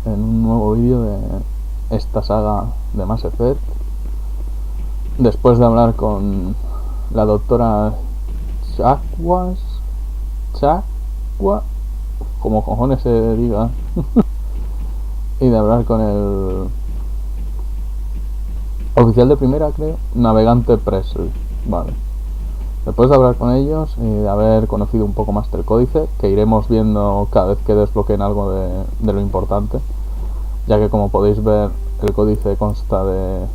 en un nuevo vídeo de esta saga de Mass Effect. Después de hablar con la doctora Chakwa, como cojones se diga, y de hablar con el oficial de primera, creo, navegante Presley, vale. Después de hablar con ellos y de haber conocido un poco más del códice, que iremos viendo cada vez que desbloqueen algo de lo importante, ya que como podéis ver el códice consta de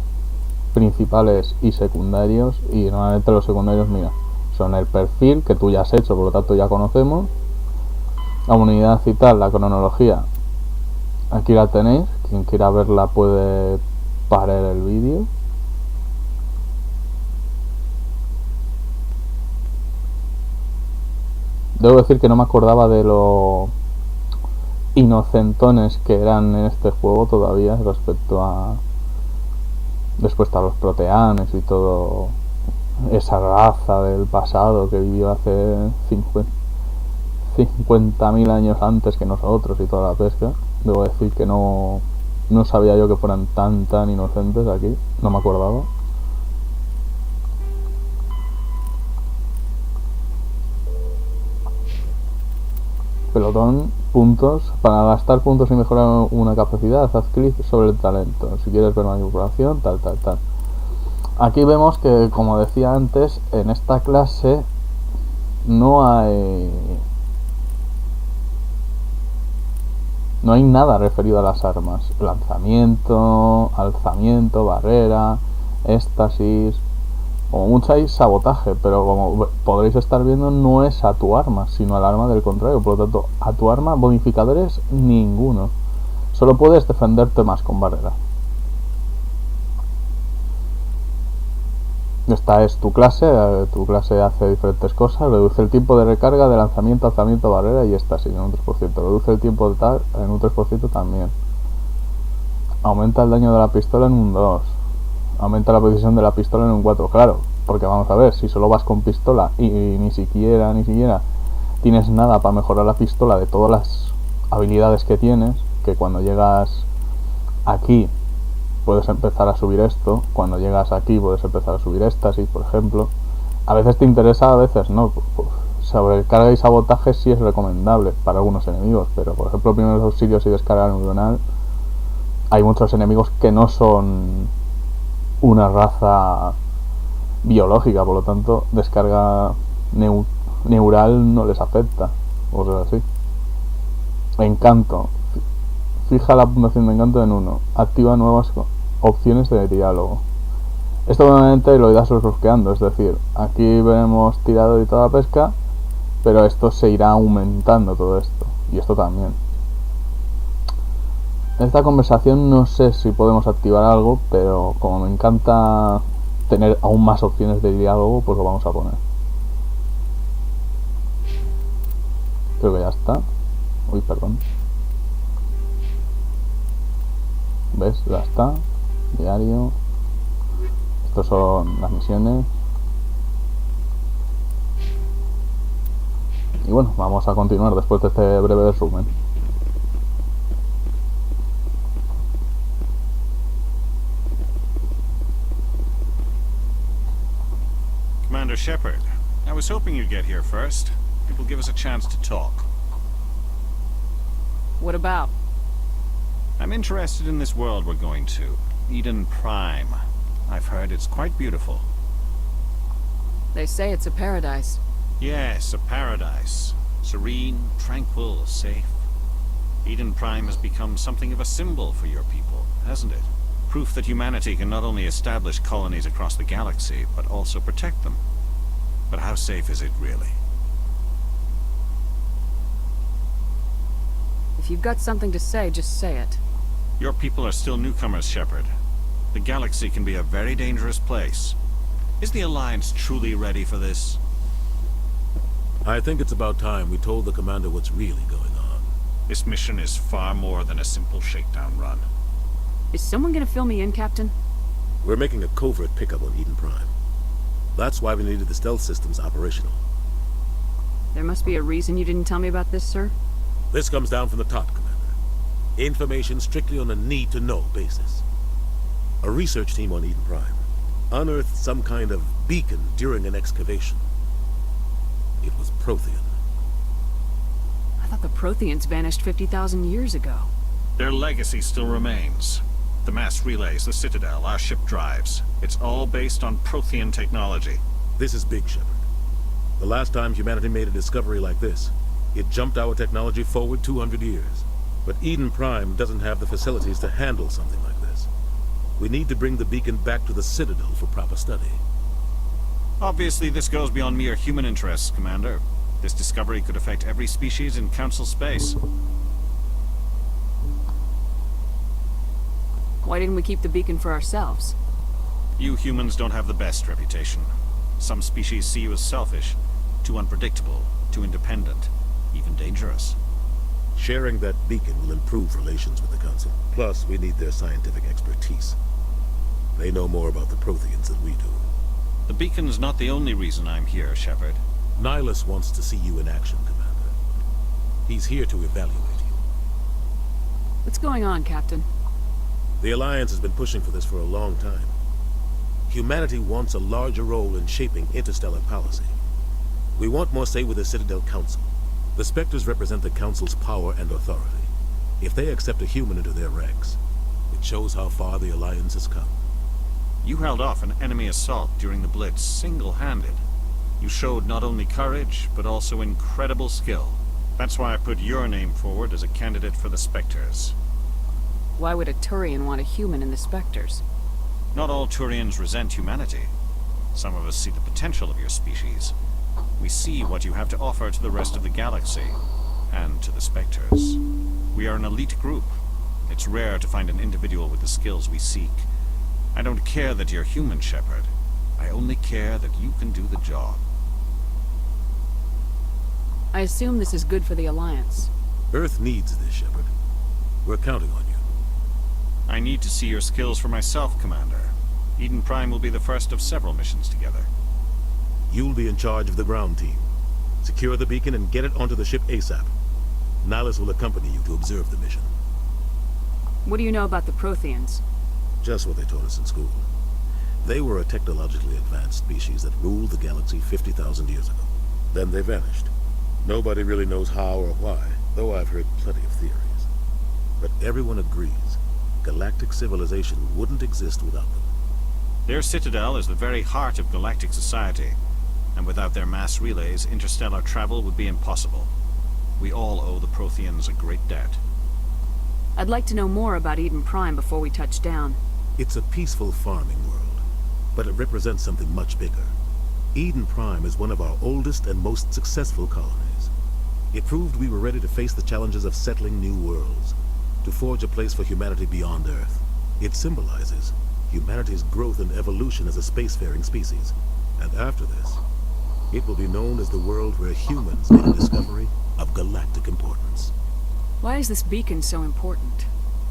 principales y secundarios, y normalmente los secundarios, mira, son el perfil que tú ya has hecho, por lo tanto ya conocemos, la unidad y tal, la cronología, aquí la tenéis, quien quiera verla puede parar el vídeo. Debo decir que no me acordaba de lo inocentones que eran en este juego todavía respecto a después a los proteanes y todo, esa raza del pasado que vivió hace 50.000 años antes que nosotros y toda la pesca. Debo decir que no sabía yo que fueran tan inocentes aquí, no me acordaba. Pelotón, puntos. Para gastar puntos y mejorar una capacidad, haz clic sobre el talento. Si quieres ver manipulación, tal. Aquí vemos que, como decía antes, en esta clase no hay nada referido a las armas. Lanzamiento, alzamiento, barrera, éxtasis. Como mucho hay sabotaje, pero como podréis estar viendo, no es a tu arma, sino al arma del contrario. Por lo tanto, a tu arma bonificadores ninguno. Solo puedes defenderte más con barrera. Esta es tu clase hace diferentes cosas. Reduce el tiempo de recarga de lanzamiento, alzamiento, barrera y éxtasis en un 3%. Reduce el tiempo de tal en un 3% también. Aumenta el daño de la pistola en un 2. Aumenta la precisión de la pistola en un 4, claro, porque vamos a ver, si solo vas con pistola y ni siquiera tienes nada para mejorar la pistola de todas las habilidades que tienes, que cuando llegas aquí puedes empezar a subir esto, cuando llegas aquí puedes empezar a subir éxtasis, por ejemplo. A veces te interesa, a veces no. Sobrecarga y sabotaje sí es recomendable para algunos enemigos, pero por ejemplo primeros auxilios y descarga neuronal, hay muchos enemigos que no son una raza biológica, por lo tanto descarga neural no les afecta, o sea, así. Encanto, fija la puntuación de encanto en 1, activa nuevas opciones de diálogo. Esto obviamente lo irás desbloqueando, es decir, aquí veremos tirado y toda la pesca, pero esto se irá aumentando todo esto, y esto también. En esta conversación no sé si podemos activar algo, pero como me encanta tener aún más opciones de diálogo, pues lo vamos a poner. Creo que ya está. Uy, perdón. ¿Ves? Ya está. Diario. Estos son las misiones. Y bueno, vamos a continuar después de este breve resumen. Commander Shepard, I was hoping you'd get here first. It will give us a chance to talk. What about? I'm interested in this world we're going to, Eden Prime. I've heard it's quite beautiful. They say it's a paradise. Yes, a paradise. Serene, tranquil, safe. Eden Prime has become something of a symbol for your people, hasn't it? Proof that humanity can not only establish colonies across the galaxy, but also protect them. But how safe is it really? If you've got something to say, just say it. Your people are still newcomers, Shepard. The galaxy can be a very dangerous place. Is the Alliance truly ready for this? I think it's about time we told the commander what's really going on. This mission is far more than a simple shakedown run. Is someone gonna fill me in, Captain? We're making a covert pickup on Eden Prime. That's why we needed the stealth systems operational. There must be a reason you didn't tell me about this, sir. This comes down from the top, Commander. Information strictly on a need-to-know basis. A research team on Eden Prime unearthed some kind of beacon during an excavation. It was Prothean. I thought the Protheans vanished 50,000 years ago. Their legacy still remains. The mass relays, the Citadel, our ship drives. It's all based on Prothean technology. This is big, Shepard. The last time humanity made a discovery like this, it jumped our technology forward 200 years. But Eden Prime doesn't have the facilities to handle something like this. We need to bring the beacon back to the Citadel for proper study. Obviously, this goes beyond mere human interests, Commander. This discovery could affect every species in Council space. Why didn't we keep the beacon for ourselves? You humans don't have the best reputation. Some species see you as selfish, too unpredictable, too independent, even dangerous. Sharing that beacon will improve relations with the Council. Plus, we need their scientific expertise. They know more about the Protheans than we do. The beacon's not the only reason I'm here, Shepard. Nihilus wants to see you in action, Commander. He's here to evaluate you. What's going on, Captain? The Alliance has been pushing for this for a long time. Humanity wants a larger role in shaping interstellar policy. We want more say with the Citadel Council. The Spectres represent the Council's power and authority. If they accept a human into their ranks, it shows how far the Alliance has come. You held off an enemy assault during the Blitz single-handed. You showed not only courage, but also incredible skill. That's why I put your name forward as a candidate for the Spectres. Why would a Turian want a human in the Spectres? Not all Turians resent humanity. Some of us see the potential of your species. We see what you have to offer to the rest of the galaxy, and to the Spectres. We are an elite group. It's rare to find an individual with the skills we seek. I don't care that you're human, Shepard. I only care that you can do the job. I assume this is good for the Alliance. Earth needs this, Shepard. We're counting on you. I need to see your skills for myself, Commander. Eden Prime will be the first of several missions together. You'll be in charge of the ground team. Secure the beacon and get it onto the ship ASAP. Nihilus will accompany you to observe the mission. What do you know about the Protheans? Just what they taught us in school. They were a technologically advanced species that ruled the galaxy 50,000 years ago. Then they vanished. Nobody really knows how or why, though I've heard plenty of theories. But everyone agrees galactic civilization wouldn't exist without them. Their citadel is the very heart of galactic society, and without their mass relays, interstellar travel would be impossible. We all owe the Protheans a great debt. I'd like to know more about Eden Prime before we touch down. It's a peaceful farming world, but it represents something much bigger. Eden Prime is one of our oldest and most successful colonies. It proved we were ready to face the challenges of settling new worlds, to forge a place for humanity beyond Earth. It symbolizes humanity's growth and evolution as a spacefaring species. And after this, it will be known as the world where humans made a discovery of galactic importance. Why is this beacon so important?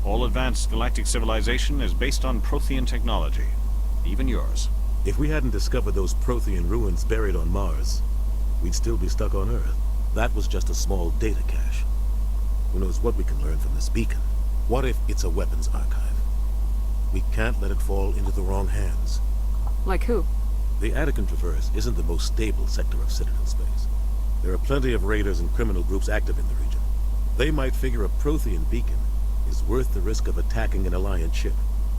All advanced galactic civilization is based on Prothean technology, even yours. If we hadn't discovered those Prothean ruins buried on Mars, we'd still be stuck on Earth. That was just a small data cache. Who knows what we can learn from this beacon? What if it's a weapons archive? We can't let it fall into the wrong hands. Like who? The Attican Traverse isn't the most stable sector of Citadel space. There are plenty of raiders and criminal groups active in the region. They might figure a Prothean beacon is worth the risk of attacking an Alliance ship.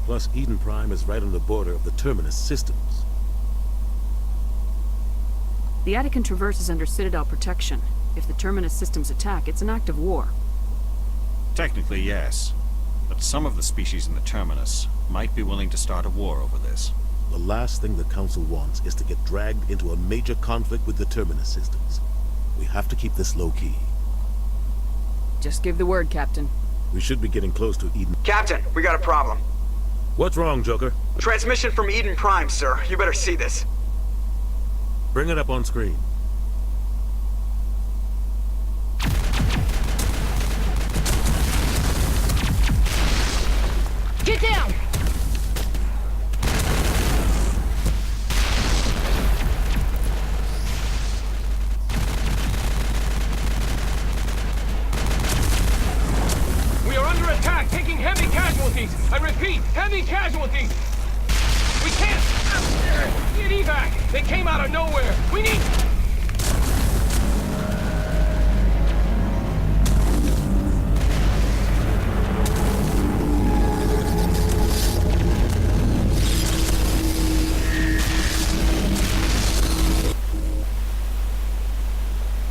Plus, Eden Prime is right on the border of the Terminus systems. The Attican Traverse is under Citadel protection. If the Terminus systems attack, it's an act of war. Technically, yes. But some of the species in the Terminus might be willing to start a war over this. The last thing the Council wants is to get dragged into a major conflict with the Terminus systems. We have to keep this low-key. Just give the word, Captain. We should be getting close to Eden. Captain, we got a problem. What's wrong, Joker? Transmission from Eden Prime, sir. You better see this. Bring it up on screen. Get down! We are under attack! casualties! I repeat, heavy casualties! We can't... Need evac! They came out of nowhere! We need...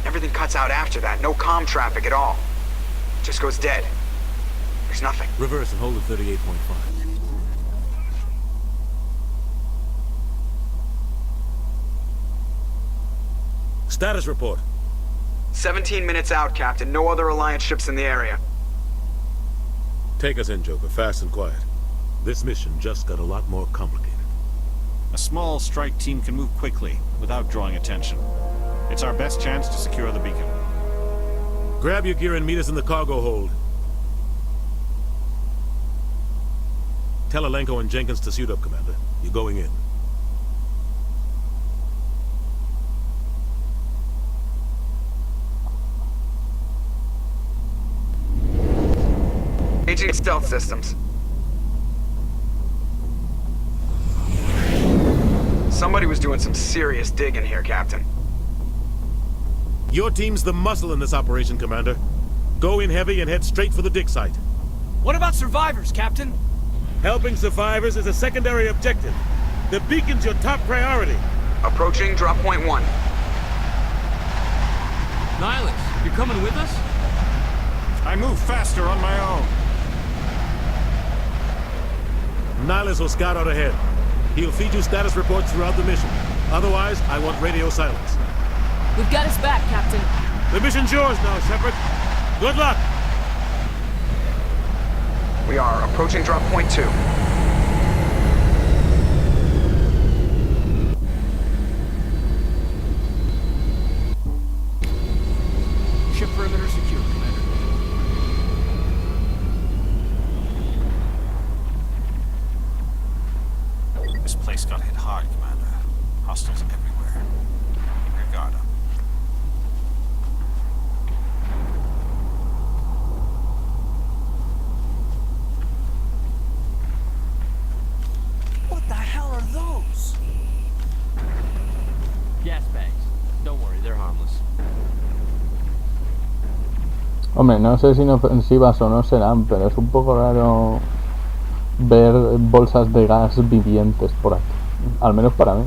Everything cuts out after that. No comm traffic at all. Just goes dead. There's nothing. Reverse and hold at 38.5. Status report. 17 minutes out, Captain. No other Alliance ships in the area. Take us in, Joker, fast and quiet. This mission just got a lot more complicated. A small strike team can move quickly, without drawing attention. It's our best chance to secure the beacon. Grab your gear and meet us in the cargo hold. Tell Alenko and Jenkins to suit up, Commander. You're going in. Aging stealth systems. Somebody was doing some serious digging here, Captain. Your team's the muscle in this operation, Commander. Go in heavy and head straight for the dig site. What about survivors, Captain? Helping survivors is a secondary objective. The beacon's your top priority. Approaching drop point 1. Nihilus, you're coming with us? I move faster on my own. Nihilus will scout out ahead. He'll feed you status reports throughout the mission. Otherwise, I want radio silence. We've got his back, Captain. The mission's yours now, Shepard. Good luck! We are approaching drop point 2. Ship perimeter secure, Commander. This place got hit hard, Commander. Hostiles everywhere. Your guard up. What the hell are those? Gas bags. Don't worry, they're harmless. Hombre, no sé si inofensivas o no serán, pero es un poco raro ver bolsas de gas vivientes por aquí. Al menos para mí.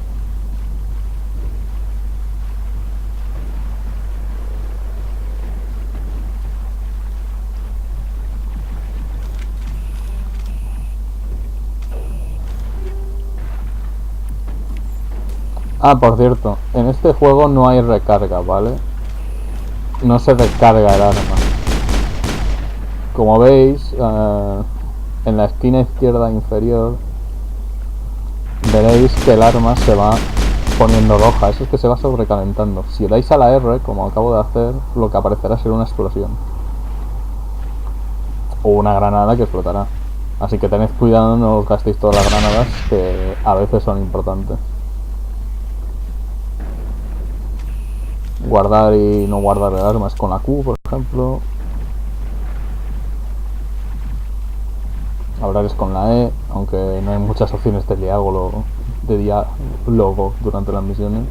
Ah, por cierto, en este juego no hay recarga, ¿vale? No se recarga el arma. Como veis, en la esquina izquierda inferior veréis que el arma se va poniendo roja. Eso es que se va sobrecalentando. Si dais a la R, como acabo de hacer, lo que aparecerá será una explosión o una granada que explotará. Así que tened cuidado, no os gastéis todas las granadas, que a veces son importantes. Guardar y no guardar el arma es con la Q, por ejemplo. Hablar es con la E, aunque no hay muchas opciones de diálogo durante las misiones.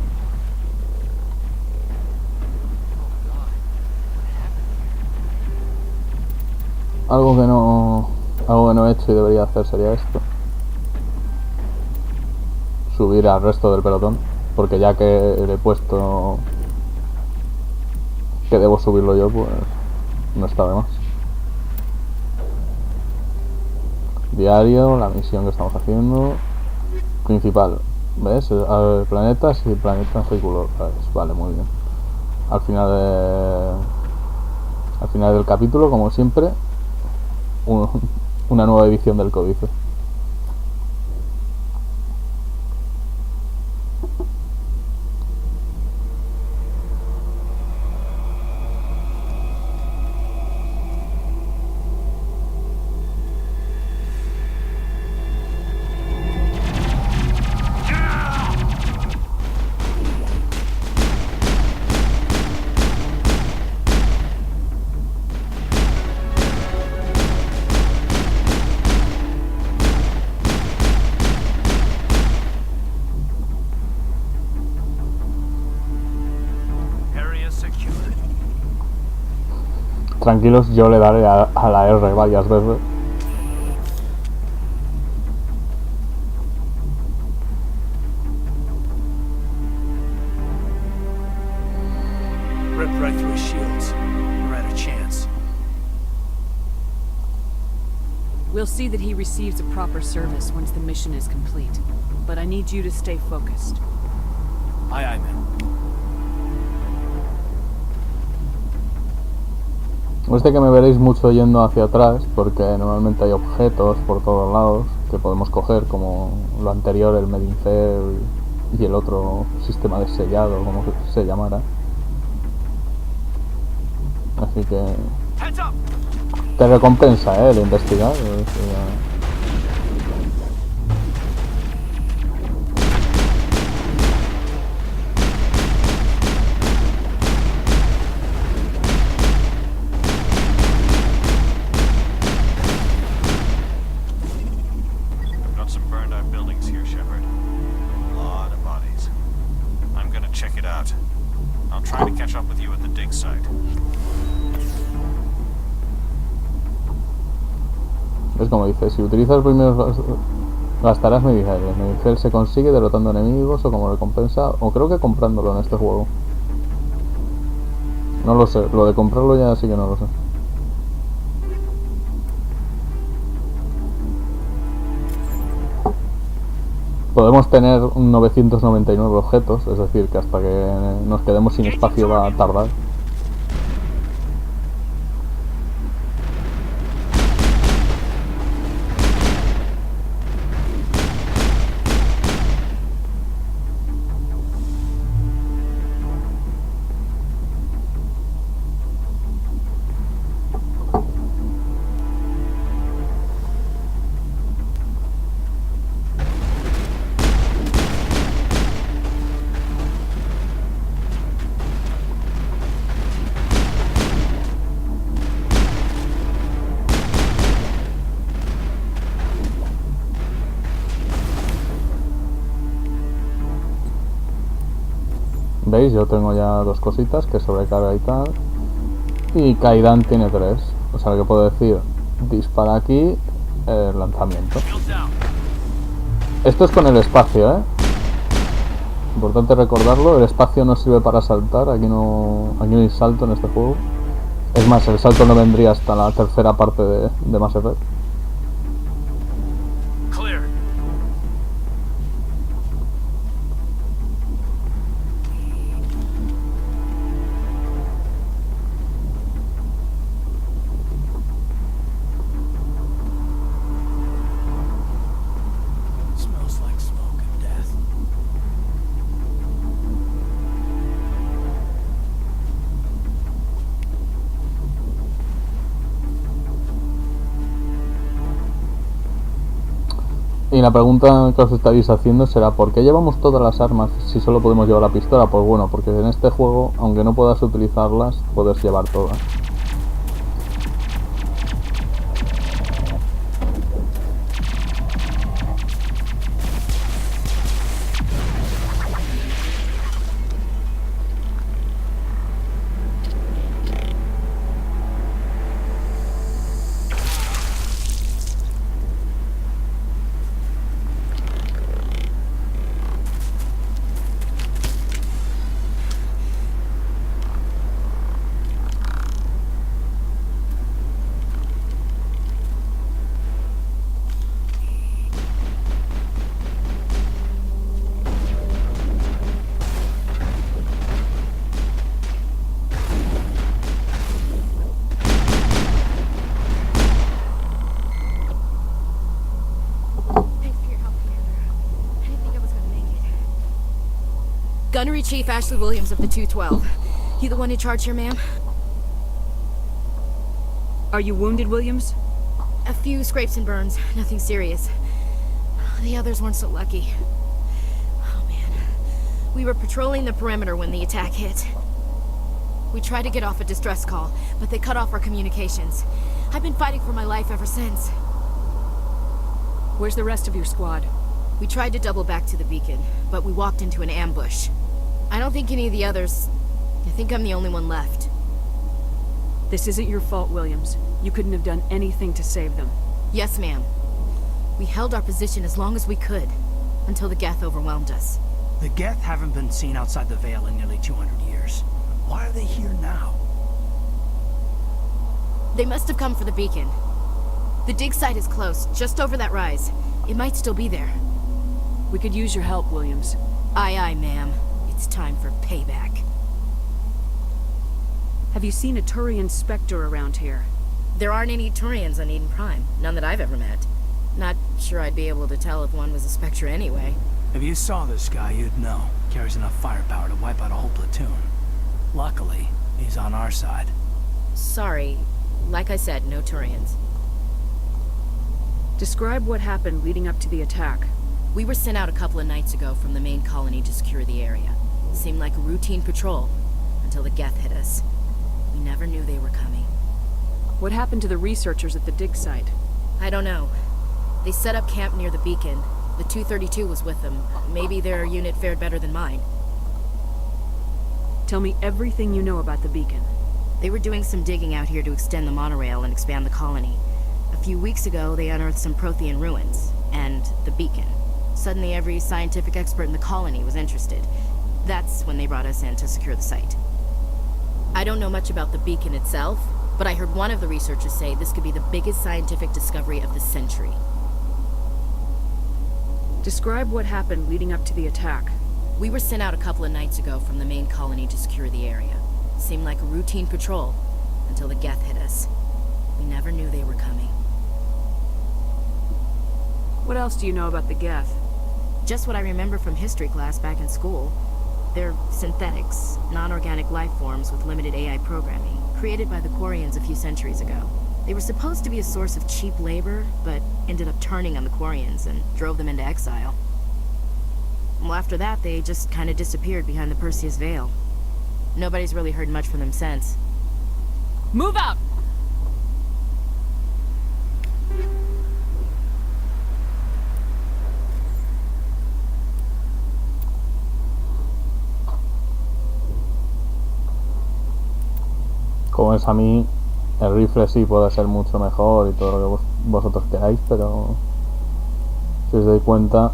Algo que no he hecho y debería hacer sería esto: subir al resto del pelotón, porque ya que le he puesto que debo subirlo yo, pues no está de más. Diario, la misión que estamos haciendo. Principal, ¿ves? Planetas y planetas tricolor. Vale, muy bien. Al final del capítulo, como siempre, una nueva edición del códice. Tranquilos, yo le daré a la R varias veces. Rip right through his shields. We're at a chance. We'll see that he receives a proper service once the mission is complete. But I need you to stay focused. Aye, aye, man. Este que me veréis mucho yendo hacia atrás, porque normalmente hay objetos por todos lados que podemos coger, como lo anterior, el Medincer y el otro sistema de sellado, como se llamara. Así que te recompensa, el investigar. Es como dice, si utilizas primero gastarás Medicel. El Medicel se consigue derrotando enemigos o como recompensa, o creo que comprándolo en este juego. No lo sé, lo de comprarlo ya sí que no lo sé. Podemos tener 999 objetos, es decir, que hasta que nos quedemos sin espacio va a tardar. ¿Veis? Yo tengo ya 2 cositas, que sobrecarga y tal. Y Kaidan tiene 3. O sea que puedo decir, dispara aquí, lanzamiento. Esto es con el espacio, Importante recordarlo, el espacio no sirve para saltar, aquí no hay salto en este juego. Es más, el salto no vendría hasta la tercera parte de Mass Effect. Y la pregunta que os estaréis haciendo será ¿por qué llevamos todas las armas si solo podemos llevar la pistola? Pues bueno, porque en este juego, aunque no puedas utilizarlas, puedes llevar todas. Gunnery Chief Ashley Williams of the 212. You the one in charge here, ma'am? Are you wounded, Williams? A few scrapes and burns, nothing serious. The others weren't so lucky. Oh man. We were patrolling the perimeter when the attack hit. We tried to get off a distress call, but they cut off our communications. I've been fighting for my life ever since. Where's the rest of your squad? We tried to double back to the beacon, but we walked into an ambush. I don't think any of the others... I think I'm the only one left. This isn't your fault, Williams. You couldn't have done anything to save them. Yes, ma'am. We held our position as long as we could, until the Geth overwhelmed us. The Geth haven't been seen outside the Veil in nearly 200 years. Why are they here now? They must have come for the beacon. The dig site is close, just over that rise. It might still be there. We could use your help, Williams. Aye, aye, ma'am. It's time for payback. Have you seen a Turian Spectre around here? There aren't any Turians on Eden Prime. None that I've ever met. Not sure I'd be able to tell if one was a Spectre anyway. If you saw this guy, you'd know. Carries enough firepower to wipe out a whole platoon. Luckily, he's on our side. Sorry. Like I said, no Turians. Describe what happened leading up to the attack. We were sent out a couple of nights ago from the main colony to secure the area. It seemed like a routine patrol, until the Geth hit us. We never knew they were coming. What happened to the researchers at the dig site? I don't know. They set up camp near the beacon. The 232 was with them. Maybe their unit fared better than mine. Tell me everything you know about the beacon. They were doing some digging out here to extend the monorail and expand the colony. A few weeks ago, they unearthed some Prothean ruins, and the beacon. Suddenly, every scientific expert in the colony was interested. That's when they brought us in to secure the site. I don't know much about the beacon itself, but I heard one of the researchers say this could be the biggest scientific discovery of the century. Describe what happened leading up to the attack. We were sent out a couple of nights ago from the main colony to secure the area. It seemed like a routine patrol, until the Geth hit us. We never knew they were coming. What else do you know about the Geth? Just what I remember from history class back in school. They're synthetics, non-organic life forms with limited AI programming, created by the Quarians a few centuries ago. They were supposed to be a source of cheap labor, but ended up turning on the Quarians and drove them into exile. Well, after that, they just kind of disappeared behind the Perseus Veil. Nobody's really heard much from them since. Move out! Como es a mí, el rifle sí puede ser mucho mejor y todo lo que vosotros queráis, pero si os dais cuenta,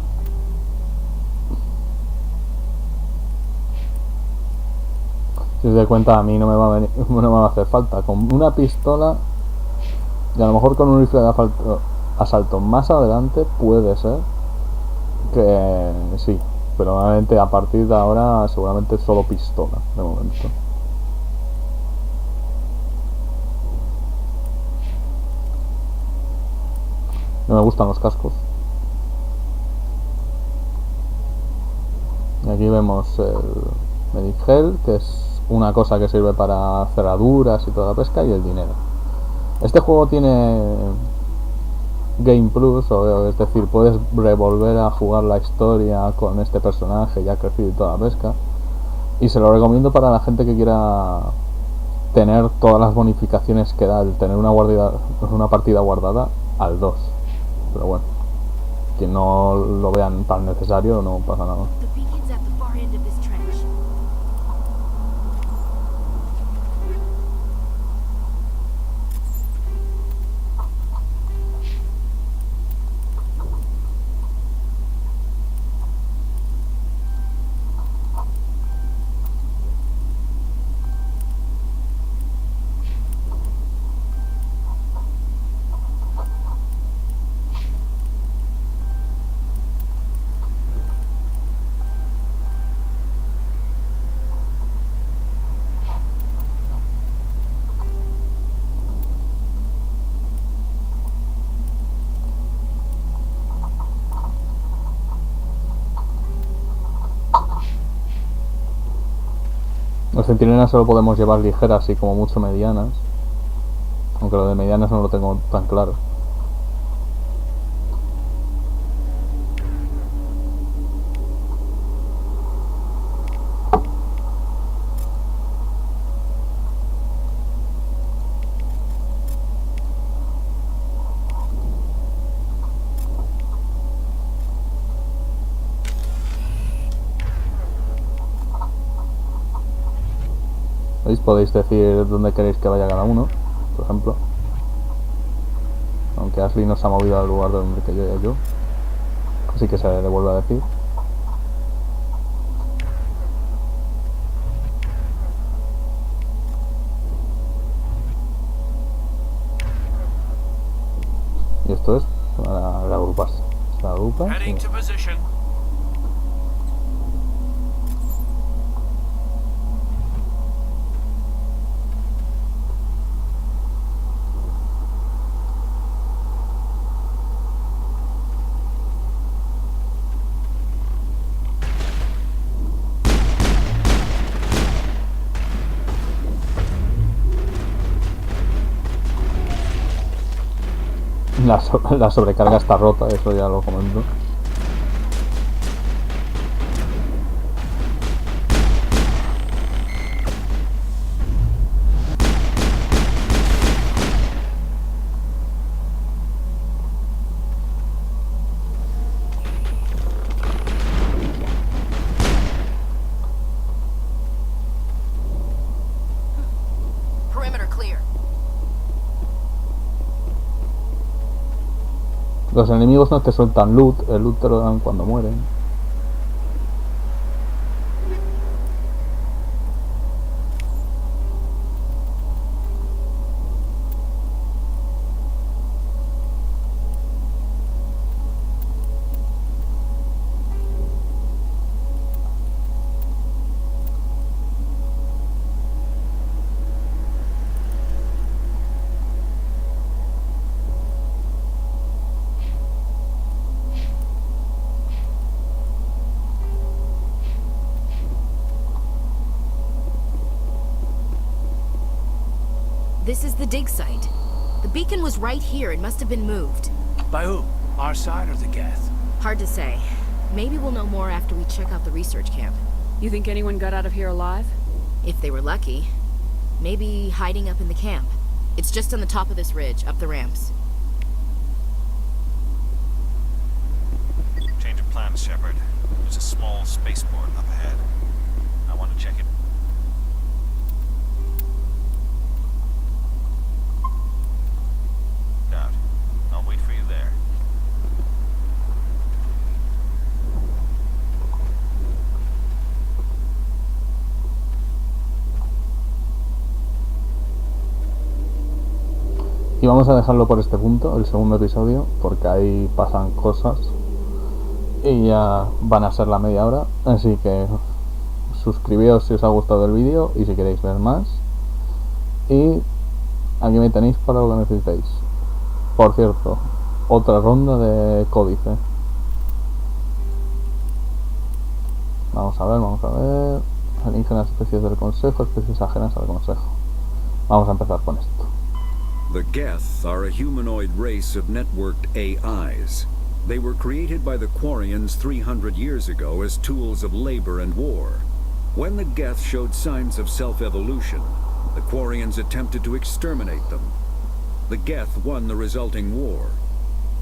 a mí no me va a hacer falta. Con una pistola y a lo mejor con un rifle de asalto más adelante puede ser que sí, pero normalmente a partir de ahora seguramente solo pistola de momento. No me gustan los cascos. Y aquí vemos el Medic Gel, que es una cosa que sirve para cerraduras y toda la pesca, y el dinero. Este juego tiene Game Plus, es decir, puedes revolver a jugar la historia con este personaje ya crecido y toda la pesca. Y se lo recomiendo para la gente que quiera tener todas las bonificaciones que da el tener una partida guardada al 2. Pero bueno, quien no lo vean tan necesario, no pasa nada. Los centinelas solo podemos llevar ligeras y como mucho medianas, aunque lo de medianas no lo tengo tan claro. queréis, podéis decir dónde queréis que vaya cada uno, por ejemplo. Aunque Ashley no se ha movido al lugar donde quería yo, así que se le vuelve a decir. Y esto es para agruparse. Se agrupa. Heading to position. La sobrecarga está rota, eso ya lo comento. Perimeter clear. Los enemigos no te sueltan loot, el loot te lo dan cuando mueren. This is the dig site. The beacon was right here. It must have been moved. By who? Our side or the Geth? Hard to say. Maybe we'll know more after we check out the research camp. You think anyone got out of here alive? If they were lucky. Maybe hiding up in the camp. It's just on the top of this ridge, up the ramps. Change of plans, Shepard. There's a small spaceport up ahead. I want to check it. Out. I'll wait for you there. Y vamos a dejarlo por este punto, el segundo episodio, porque ahí pasan cosas y ya van a ser la media hora, así que suscribíos si os ha gustado el vídeo y si queréis ver más, y aquí me tenéis para lo que necesitéis. Por cierto, otra ronda de códice. Vamos a ver. Alienígenas, especies del consejo, especies ajenas al consejo. Vamos a empezar con esto. The Geth are a humanoid race of networked AIs. They were created by the Quarians 300 years ago as tools of labor and war. When the Geth showed signs of self-evolution, the Quarians attempted to exterminate them. The Geth won the resulting war.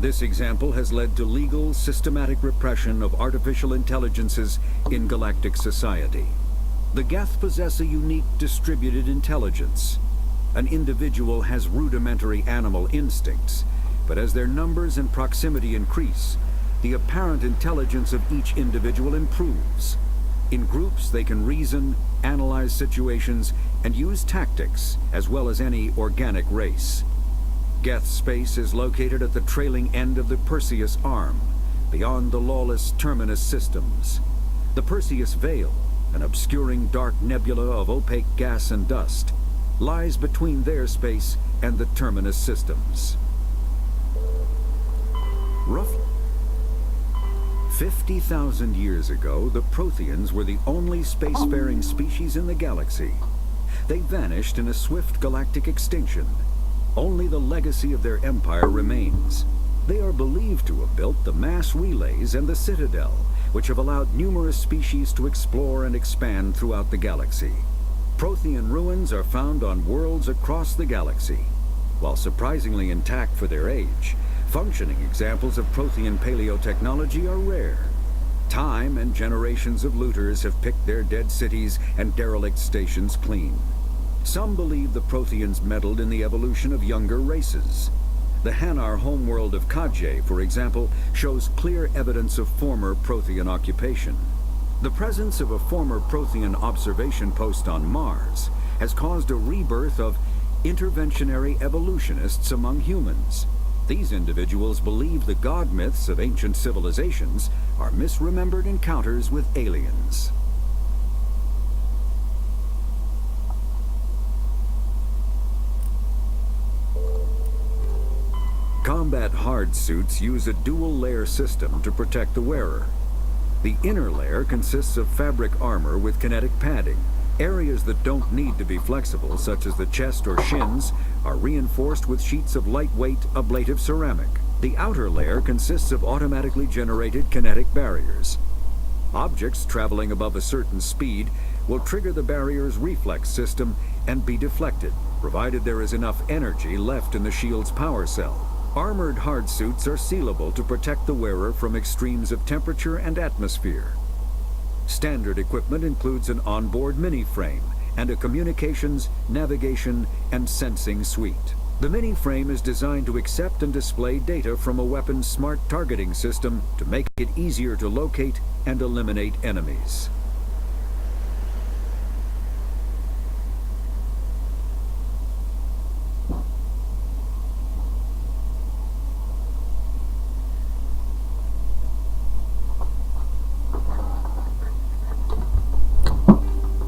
This example has led to legal, systematic repression of artificial intelligences in galactic society. The Geth possess a unique distributed intelligence. An individual has rudimentary animal instincts, but as their numbers and proximity increase, the apparent intelligence of each individual improves. In groups, they can reason, analyze situations, and use tactics, as well as any organic race. Geth space is located at the trailing end of the Perseus Arm, beyond the lawless Terminus systems. The Perseus Veil, an obscuring dark nebula of opaque gas and dust, lies between their space and the Terminus systems. Roughly 50,000 years ago, the Protheans were the only spacefaring species in the galaxy. They vanished in a swift galactic extinction. Only the legacy of their empire remains. They are believed to have built the mass relays and the Citadel, which have allowed numerous species to explore and expand throughout the galaxy. Prothean ruins are found on worlds across the galaxy. While surprisingly intact for their age, functioning examples of Prothean paleotechnology are rare. Time and generations of looters have picked their dead cities and derelict stations clean. Some believe the Protheans meddled in the evolution of younger races. The Hanar homeworld of Kaje, for example, shows clear evidence of former Prothean occupation. The presence of a former Prothean observation post on Mars has caused a rebirth of interventionary evolutionists among humans. These individuals believe the god myths of ancient civilizations are misremembered encounters with aliens. Combat hard suits use a dual-layer system to protect the wearer. The inner layer consists of fabric armor with kinetic padding. Areas that don't need to be flexible, such as the chest or shins, are reinforced with sheets of lightweight, ablative ceramic. The outer layer consists of automatically generated kinetic barriers. Objects traveling above a certain speed will trigger the barrier's reflex system and be deflected, provided there is enough energy left in the shield's power cell. Armored hard suits are sealable to protect the wearer from extremes of temperature and atmosphere. Standard equipment includes an onboard mini-frame and a communications, navigation, and sensing suite. The mini-frame is designed to accept and display data from a weapon's smart targeting system to make it easier to locate and eliminate enemies.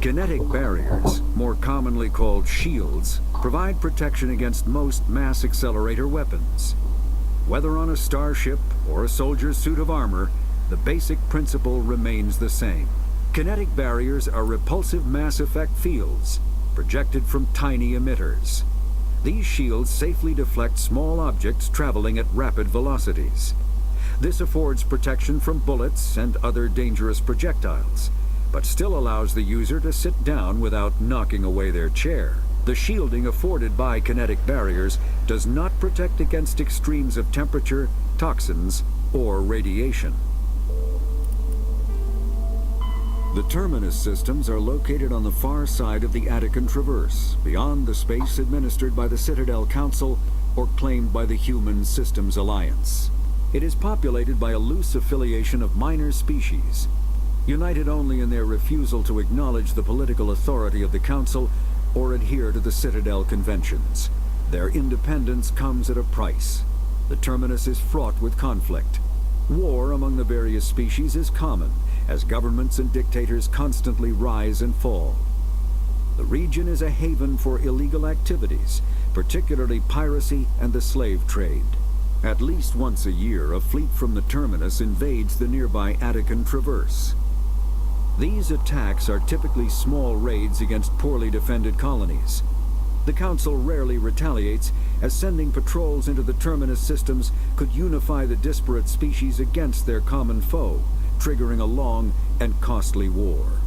Kinetic barriers, more commonly called shields, provide protection against most mass accelerator weapons. Whether on a starship or a soldier's suit of armor, the basic principle remains the same. Kinetic barriers are repulsive mass effect fields, projected from tiny emitters. These shields safely deflect small objects traveling at rapid velocities. This affords protection from bullets and other dangerous projectiles, but still allows the user to sit down without knocking away their chair. The shielding afforded by kinetic barriers does not protect against extremes of temperature, toxins, or radiation. The terminus systems are located on the far side of the Attican Traverse, beyond the space administered by the Citadel Council or claimed by the Human Systems Alliance. It is populated by a loose affiliation of minor species, united only in their refusal to acknowledge the political authority of the Council or adhere to the Citadel Conventions. Their independence comes at a price. The terminus is fraught with conflict. War among the various species is common, as governments and dictators constantly rise and fall. The region is a haven for illegal activities, particularly piracy and the slave trade. At least once a year, a fleet from the terminus invades the nearby Attican Traverse. These attacks are typically small raids against poorly defended colonies. The Council rarely retaliates, as sending patrols into the terminus systems could unify the disparate species against their common foe, triggering a long and costly war.